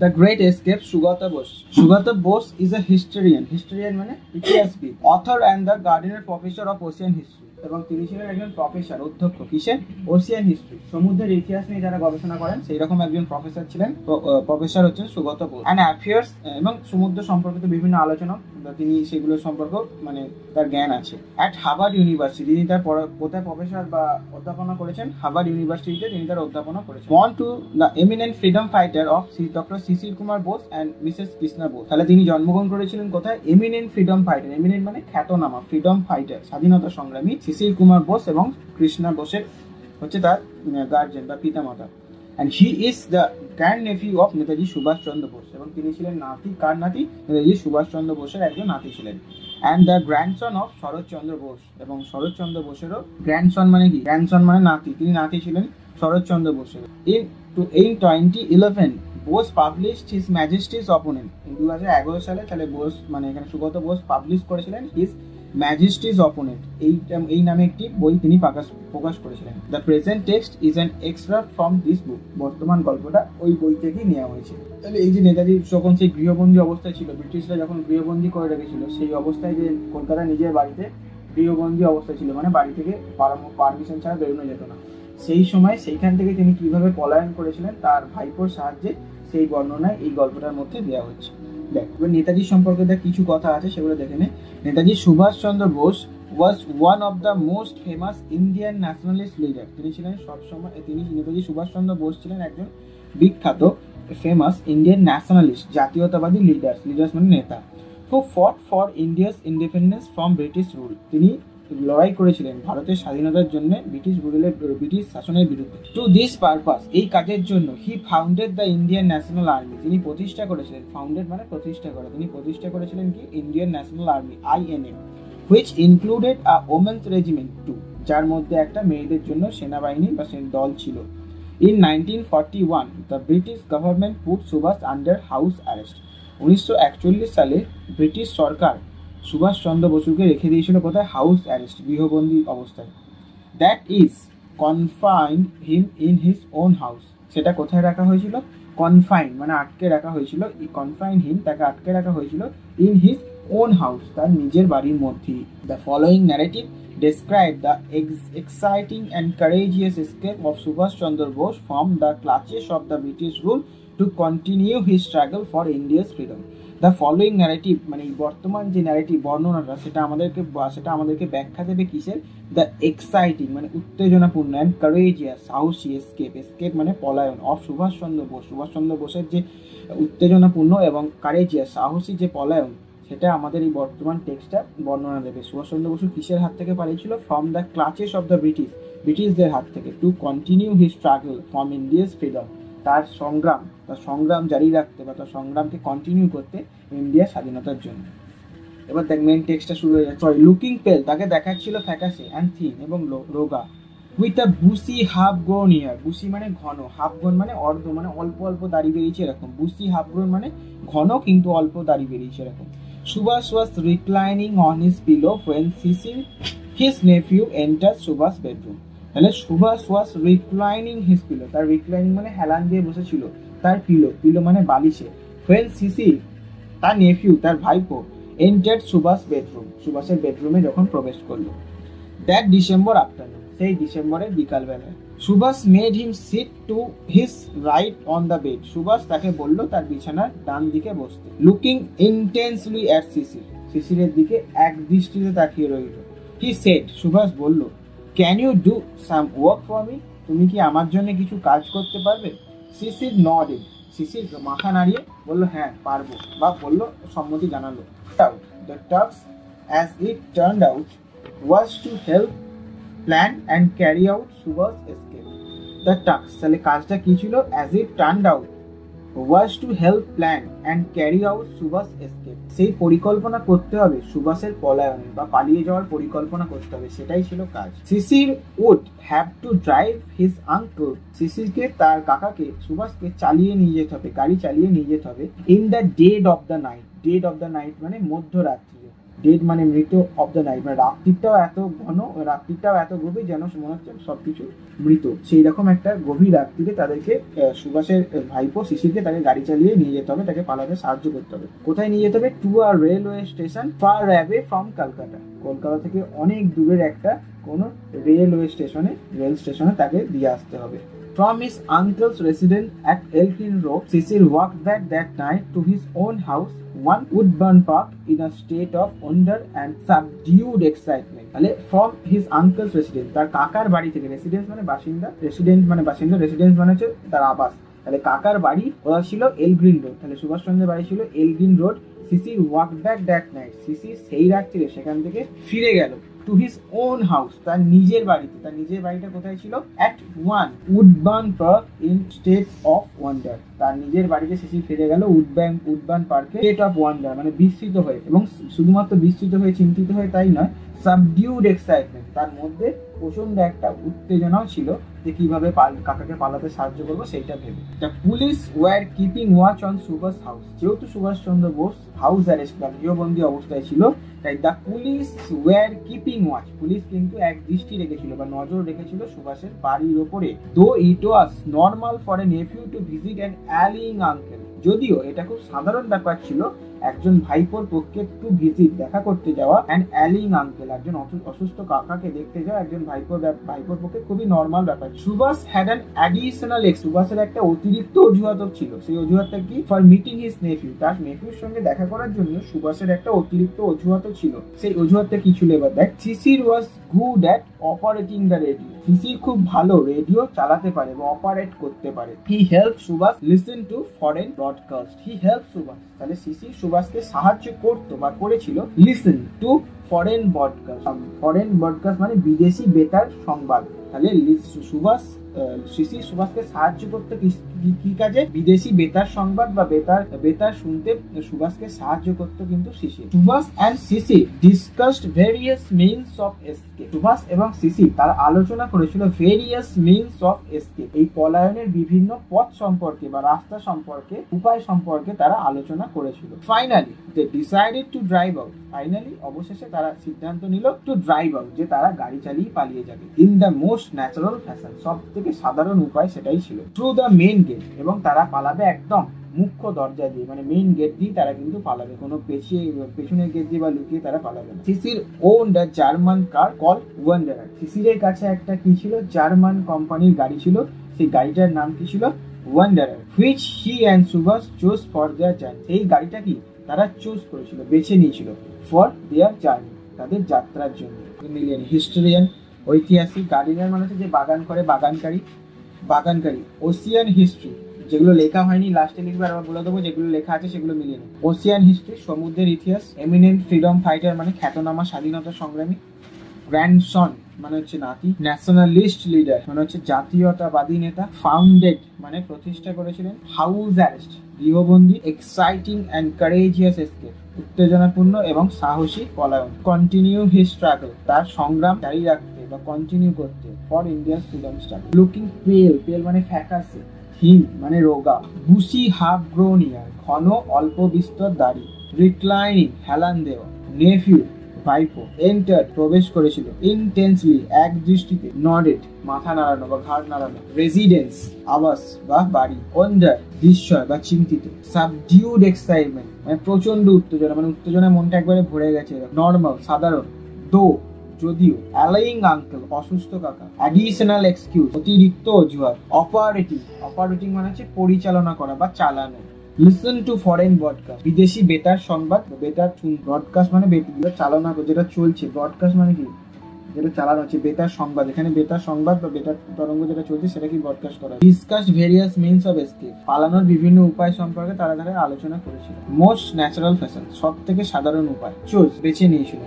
The Great Escape, Sugata Bose. Sugata Bose is a historian. Historian মানে ইতিহাসবিদ, author and the Gardner Professor of Ocean History. এবং তিনি ছিলেন একজন professor, অধ্যক্ষ কিসের? ওশিয়ান হিস্ট্রি, সমুদ্রের ইতিহাস নিয়ে যারা গবেষণা করেন সেই রকম একজন প্রফেসর ছিলেন। প্রফেসর হচ্ছেন সুগত বোস। অ্যান্ড অ্যাফেয়ার্স এবং সমুদ্র সম্পর্কিত বিভিন্ন আলোচনা তিনি সেগুলো সম্পর্ক মানে তার জ্ঞান আছে। অ্যাট হার্ভার্ড ইউনিভার্সিটি তিনি তার কোথায় প্রফেসর বা অধ্যাপনা করেছেন? হার্ভার্ড ইউনিভার্সিটিতে তিনি তার অধ্যাপনা করেছেন। Born to the eminent freedom fighter of doctor Shishir Kumar Bose and Mrs Krishna Bose. তাহলে তিনি জন্মগ্রহণ করেছিলেন কোথায়? এমিনেন্ট ফ্রিডম ফাইটার, এমিনেন্ট মানে খ্যাতনামা, ফ্রিডম ফাইটার স্বাধীনতা সংগ্রামী শিশির কুমার বোস এবং কৃষ্ণা বোসের হচ্ছে তার গার্জেন বা পিতামাতা। And he is the grandnephew of Netaji Subhas Chandra Bose, এবং তিনি ছিলেন নাতি, কার নাতি? নেতাজি সুভাষ চন্দ্র বোসের একজন নাতি ছিলেন। And the grandson of Saratchandra Bose, এবং শরৎচন্দ্র বোসেরও গ্র্যান্ডসন মানে কি? গ্র্যান্ডসন মানে নাতি, তিনি নাতি ছিলেন শরৎচন্দ্র বোসের। In 2011 Bose published his majesty's opponent. 2011 সালে তাহলে বোস মানে এখানে সুগত বোস পাবলিশ করেছিলেন হিজ ম্যাজেস্টিস অপোনেন্ট, এই নামে একটি বই তিনি প্রকাশ করেছিলেন। The present text is an extract from this book. বর্তমান গল্পটা ওই বই থেকেই নেওয়া হয়েছে। তাহলে এই যে নেতাজি যখন সেই গৃহবন্দী অবস্থায় ছিল, ব্রিটিশরা যখন গৃহবন্দী করে রেখেছিল, সেই অবস্থায় যে কলকাতা নিজের বাড়িতে গৃহবন্দী অবস্থায় ছিল, মানে বাড়ি থেকে পারমিশন ছাড়া বেরোনো যেত না, সেই সময় সেইখান থেকে তিনি কিভাবে পলায়ন করেছিলেন তার ভাইপোর সাহায্যে সেই বর্ণনায় এই গল্পটার মধ্যে দেওয়া হচ্ছে। দেখ, এবার নেতাজির সম্পর্কে দেখ কিছু কথা আছে, সেগুলো দেখে নে। Netaji Subhas Chandra Bose was one of the most famous Indian nationalist leader. তিনি ছিলেন সবসময়, নেতাজি সুভাষ চন্দ্র বোস ছিলেন একজন বিখ্যাত ফেমাস ইন্ডিয়ান ন্যাশনালিস্ট, জাতীয়তাবাদী লিডার্স মানে নেতা, who fought for India's independence from British rule. তিনি লড়াই করেছিলেন ভারতের স্বাধীনতার জন্য ব্রিটিশ শাসনের বিরুদ্ধে। টু দিস পারপাস, এই কাজের জন্য he founded the Indian National army. তিনি প্রতিষ্ঠা করেছিলেন, ফাউন্ডেড মানে প্রতিষ্ঠা করা, তিনি প্রতিষ্ঠা করেছিলেন কি? Indian National Army, INA, which included a women's regiment too, যার মধ্যে একটা মেয়েদের জন্য সেনাবাহিনী বা দল ছিল। In 1941 the British government put Subhas under house arrest. 1941 সালে ব্রিটিশ সরকার সুভাষ চন্দ্র বসুকে রেখে দিয়েছিল কোথায়? হাউস অ্যারেস্ট, গৃহবন্দী অবস্থায়। That is confined him in his own house. সেটা কোথায় রাখা হয়েছিল? কনফাইন মানে আটকে রাখা হয়েছিল, কনফাইন হিম তাকে আটকে রাখা হয়েছিল ইন হিজ ওন হাউস, তার নিজের বাড়ির মধ্যেই। The following narrative describe the exciting and courageous escape of Subhash Chandra Bose from the clutches of the British rule to continue his struggle for India's freedom. The following narrative মানে বর্তমান যে narrative বর্ণনাটা সেটা আমাদেরকে ব্যাখ্যা দেবে কিসের? The exciting মানে উত্তেজনাপূর্ণ, অ্যান্ড কারেজিয়াস সাহসী, এসকেপ মানে পলায়ন, অফ সুভাষ চন্দ্র বোসের যে উত্তেজনাপূর্ণ এবং কারেজিয়াস সাহসী যে পলায়ন, সেটা আমাদের এই বর্তমান টেক্সটটা বর্ণনা দেবে। সুভাষচন্দ্র বসু কিসের হাত থেকে পালিয়েছিল? From the clutches of the ব্রিটিশদের হাত থেকে। To continue his struggle from India's freedom, তার সংগ্রাম জারি রাখতে বা তার সংগ্রামকে কন্টিনিউ করতে ইন্ডিয়ার স্বাধীনতার জন্য। এবার দেখ মেন টেক্সটটা শুরু হয়ে যাচ্ছে। লুকিং পেল, তাকে দেখাচ্ছিল ফ্যাকাশে, অ্যান্ড থিন এবং রোগা, উইথ আ বুসি হাফ গ্রোন ইয়ার। বুসি মানে ঘন, হাফ গ্রোন মানে অর্ধ, মানে অল্প অল্প দাড়ি বেরিয়েছে এরকম। বুসি হাফ গ্রোন মানে ঘন কিন্তু অল্প দাড়ি বেরিয়েছে এরকম। Subhash was reclining on his pillow when Cecil, his nephew, entered Subhash's bedroom. তাহলে Subhash was reclining his pillow, তার রিক্লাইনিং মানে হেলান দিয়ে বসেছিল তার পিলো মানে বালিশে। when Cecil, তার নেফিউ, তার ভাইপো, entered Subhash's bedroom, সুভাষের বেডরুমে যখন প্রবেশ করলো। that December afternoon, সেই ডিসেম্বরের বিকালবেলায়। Subhas made him sit to his right on the bed, Subhas তাকে বলল তার বিছানার ডান দিকে বসতে। লুকিং ইন্টেন্সলি অ্যাট শিশিরের দিকে এক দৃষ্টিতে তাকিয়ে রইল। হি সেড, সুভাষ বলল, can you do some work for me, তুমি কি আমার জন্য কিছু কাজ করতে পারবে? শিশির নডেড, শিশির মাথা নাড়িয়ে বলল হ্যাঁ পারবো, বা বলল সম্মতি জানালো। The task as it turned out was to help plan and carry out Subha's escape. The task, তাহলে কাজটা কি ছিল? as it turned out was to help plan and carry out Subha's escape. সেই পরিকল্পনা করতে হবে সুভাষের পলায়নের বা পালিয়ে যাওয়ার পরিকল্পনা করতে হবে, সেটাই ছিল কাজ। শিশির would have to drive his uncle, শিশিরকে তার কাকাকে সুভাষকে চালিয়ে নিয়ে যেতে হবে, গাড়ি চালিয়ে নিয়ে যেতে হবে। in the dead of the night, dead of the night মানে মধ্যরাত্রি, ডেড মানে মৃত, অফ দ্য নাইট মানে রাত্রিটাও এত ঘন, রাত্রিটাও এত গভীর যেন মনে হচ্ছে সবকিছু মৃত। সেই রকম একটা গভীর রাত্রিতে তাদেরকে সুভাষের ভাইপো শিশিরকে তাকে গাড়ি চালিয়ে নিয়ে যেতে হবে, তাকে পালাতে সাহায্য করতে হবে। কোথায় নিয়ে যেতে হবে? To a railway station far away from Kolkata. Kolkata থেকে অনেক দূরের একটা কোনো রেলওয়ে স্টেশনে, রেল স্টেশনে তাকে দিয়ে আসতে হবে। From his uncle's residence at Elkin Road, Cecil walked back that night to his own house, one Woodburn Park, in a state of wonder and subdued excitement. তাহলে from his uncle's residence, তার কাকার বাড়ি থেকে, residence মানে বাসিন্দা, residence মানে বাসিন্দা, residence মানে হচ্ছে তার আবাস। তাহলে কাকার বাড়ি ওরা ছিল এলগ্রিন রোড, তাহলে সুভাষচন্দ্রের বাড়ি ছিল Elgin road. Sisir walked back that night, Sisir সেই রাত্রিরে সেখান থেকে ফিরে গেল টু হিজ ওন হাউস, তার নিজের বাড়িতে। তার নিজের বাড়িটা কোথায় ছিল? At one Woodburn park in state of wonder. তার নিজের বাড়িতে সিসি ফিরে গেল উডবার্ন পার্কে, স্টেট অফ ওয়ান্ডার মানে বিস্মিত হয়ে, এবং শুধুমাত্র বিস্মিত হয়ে, চিন্তিত হয়ে তাই নয়, সাবডিউড এক্সাইটমেন্ট, তার মধ্যে প্রচন্ড একটা উত্তেজনাও ছিল যে কিভাবে কাকাকে পালাতে সাহায্য করবো সেইটা ভেবে। The police were keeping watch on Subhas house, যেহেতু সুভাষচন্দ্র বোস হাউস অ্যারেস্ট বা গৃহবন্দী অবস্থায় ছিল, তাই the police were keeping watch, police কিন্তু এক দৃষ্টি রেখেছিল বা নজর রেখেছিল সুভাষের বাড়ির ওপরে। Though it was normal for a nephew to visit an ailing uncle, যদিও এটা খুব সাধারণ ব্যাপার ছিল একজন ভাইপোর পক্ষে একটু ভিজিট, দেখা করতে যাওয়া, অ্যান্ড অ্যালিং আঙ্কেল, একজন অসুস্থ কাকাকে দেখতে যাওয়া একজন ভাইপোর পক্ষে খুবই নর্মাল ব্যাপার। সুভাষ হ্যাড অ্যান অ্যাডিশনাল সুভাষের একটা অতিরিক্ত অজুহাত ছিল। সেই অজুহাতটা কি? ফর মিটিং হিজ নেফিউ, তার নেফিউর সঙ্গে দেখা করার জন্য সুভাষের একটা অতিরিক্ত অজুহাত ছিল। সেই অজুহাতটা কি ছিল এবার দেখ। সিসির was good at operating the radio, সিসির খুব ভালো রেডিও চালাতে পারে বা অপারেট করতে পারে। He help Subhas listen to foreign broadcast, he help Subhas, তাহলে সিসি সুভাষকে সাহায্য করতো বা করেছিল listen to foreign broadcast, foreign broadcast মানে বিদেশি বেতার সংবাদ। তাহলে সিসি সুভাষকে সাহায্য করতে কি কাজে? বিদেশি বেতার সংবাদ বা বেতার শুনতে সুভাষকে সাহায্য করতো কিন্তু Sisi. Subhas and Sisi discussed various means of escape, Subhas এবং সিসি তারা আলোচনা করেছিল ভেরিয়াস মিনস অফ এসকেপ, এই পলায়নের বিভিন্ন পথ সম্পর্কে বা রাস্তা সম্পর্কে, উপায় সম্পর্কে তারা আলোচনা করেছিল। Finally they decided to drive out, finally অবশেষে তারা সিদ্ধান্ত নিল টু ড্রাইভ আউট, যে তারা গাড়ি চালিয়ে পালিয়ে যাবে। In the most natural fashion, সব থেকে সাধারণ উপায় সেটাই ছিল। থ্রু দ্য মেইন গেট, এবং তারা পালাবে একদম মুখ্য দরজা দিয়ে, মানে মেইন গেট দিয়ে তারা কিন্তু পালাবে, কোনো পেছনের গেট দিয়ে বা লুকিয়ে তারা পালাবে না। সিসির won the German car call wanderer, সিসির কাছে একটা কি ছিল? জার্মান কোম্পানির গাড়ি ছিল, সেই গাড়িটার নাম কি ছিল? Wanderer, which he and Subhas choose for their journey, এই গাড়িটা কি তারা চুজ করেছিল, বেছে নিয়েছিল ফর দেয়ার জার্নি, তাদের যাত্রার জন্য। মিলিয়ন হিস্টোরিয়ান, ঐতিহাসিক, গার্ডিয়ান মানে হচ্ছে যে বাগান করে, বাগানকারী। ওসিয়ান হিস্ট্রি, যেগুলো লেখা হয়নি লাস্টে লিখবে, আর বলে দেবো যেগুলো লেখা আছে সেগুলো মিলিয়ে নেব। ওসিয়ান হিস্ট্রি, সমুদ্রের ইতিহাস। এমিনেন্ট ফ্রিডম ফাইটার মানে খ্যাতনামা স্বাধীনতা সংগ্রামী। গ্র্যান্ডসন মানে হচ্ছে নাতি। ন্যাশনালিস্ট লিডার মানে হচ্ছে জাতীয়তাবাদী নেতা। ফাউন্ডেড মানে প্রতিষ্ঠা করেছিলেন। হাউস অ্যারেস্ট গৃহবন্দী। এক্সাইটিং অ্যান্ড কারেজিয়াস এসকেপ, উত্তেজনাপূর্ণ এবং সাহসী পলায়ন। কন্টিনিউ হিজ স্ট্রাগল, তার সংগ্রাম জারি রাখতে বা কন্টিনিউ করতে for India's freedom struggle. Looking পেল, পেল মানে ফ্যাকাসে। থিন মানে রোগা। বুসি হাফ গ্রোন ইয়ার, ঘন অল্প বিস্তর দাড়ি। রিক্লাইনিং হেলান দেওয়া। নেফিউ ভাইপো। এন্টার প্রবেশ করেছিল। ইনটেন্সলি এক দৃষ্টিতে। নডেড মাথা নাড়ানো বা ঘাড় নাড়ানো। রেসিডেন্স আবাস বা বাড়ি। ওয়ান্ডার বিস্ময় বা চিন্তিত। সাবডিউড এক্সাইটমেন্ট মানে প্রচন্ড উত্তেজনা, মানে উত্তেজনায় মনটা একবারে ভরে গেছে। নর্মাল সাধারণ। দো যদিও। অ্যালাইং আঙ্কেল অসুস্থ কাকা। অ্যাডিশনাল এক্সকিউজ অতিরিক্ত অজুহাত। অপারেটিং মানে হচ্ছে পরিচালনা করা বা চালানো। লিসেন টু ফরেন ব্রডকাস্ট বিদেশি বেতার সংবাদ। বেতার ব্রডকাস্ট মানে চালনা, যেটা চলছে। ব্রডকাস্ট মানে কি? যেটা চালানো হচ্ছে। বেতার সংবাদ, এখানে বেতার সংবাদ বা বেতার তরঙ্গ যেটা চলছে সেটা কি ব্রডকাস্ট করা। Discuss various means of escape, পালানোর বিভিন্ন উপায় সম্পর্কে তারা আলোচনা করেছিল। মোস্ট ন্যাচারাল ফ্যাশন, সব থেকে সাধারণ উপায়। চুজ বেছে নিয়েছিল।